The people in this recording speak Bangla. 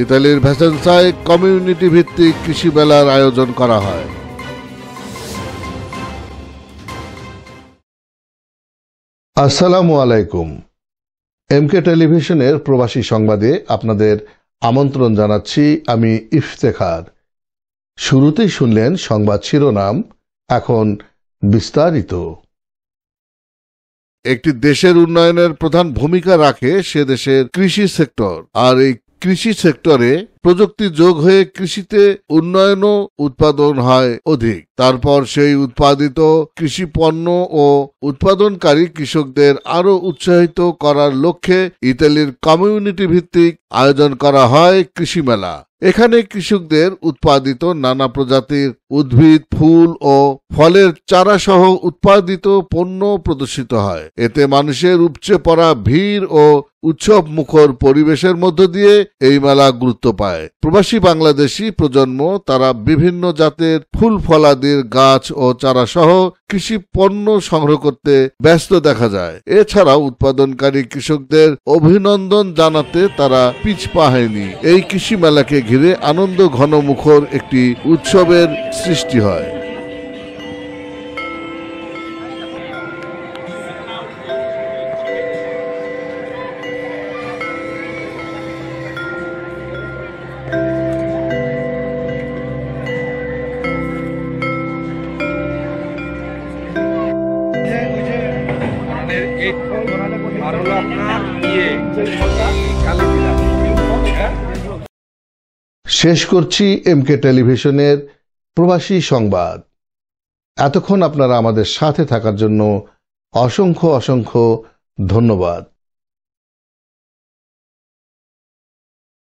ইতালির ভেসেন্সায় কমিউনিটি ভিত্তিক কৃষি মেলার আয়োজন করা হয়। আসসালামু আলাইকুম। এমকে টেলিভিশনের প্রবাসী সংবাদে আপনাদের আমন্ত্রণ জানাচ্ছি আমি ইফতেখার। শুরুতেই শুনলেন সংবাদ শিরোনাম, এখন বিস্তারিত। একটি দেশের উন্নয়নের প্রধান ভূমিকা রাখে সে দেশের কৃষি সেক্টর, আর এই কৃষি সেক্টরে প্রযুক্তি যোগ হয়ে কৃষিতে উন্নয়ন ও উৎপাদন হয় অধিক। তারপর সেই উৎপাদিত কৃষি পণ্য ও উৎপাদনকারী কৃষকদের আরো উৎসাহিত করার লক্ষ্যে ইতালির কমিউনিটি ভিত্তিক আয়োজন করা হয় কৃষি মেলা। এখানে কৃষকদের উৎপাদিত নানা প্রজাতির উদ্ভিদ, ফুল ও ফলের চারা সহ উৎপাদিত পণ্য প্রদর্শিত হয়। এতে মানুষের উপচে পড়া ভিড় ও উৎসব মুখর পরিবেশের মধ্য দিয়ে এই মেলা গুরুত্ব পায়। প্রবাসী বাংলাদেশি প্রজন্ম তারা বিভিন্ন জাতের ফুল ফলাদির গাছ ও চারা সহ কৃষি পণ্য সংগ্রহ করতে ব্যস্ত দেখা যায়। এছাড়াও উৎপাদনকারী কৃষকদের অভিনন্দন জানাতে তারা পিছপা হয়নি। এই কৃষি মেলাকে ঘিরে আনন্দ ঘনমুখর একটি উৎসবের সৃষ্টি হয়। শেষ করছি এমকে টেলিভিশনের প্রবাসী সংবাদ। এতক্ষণ আপনারা আমাদের সাথে থাকার জন্য অসংখ্য অসংখ্য ধন্যবাদ।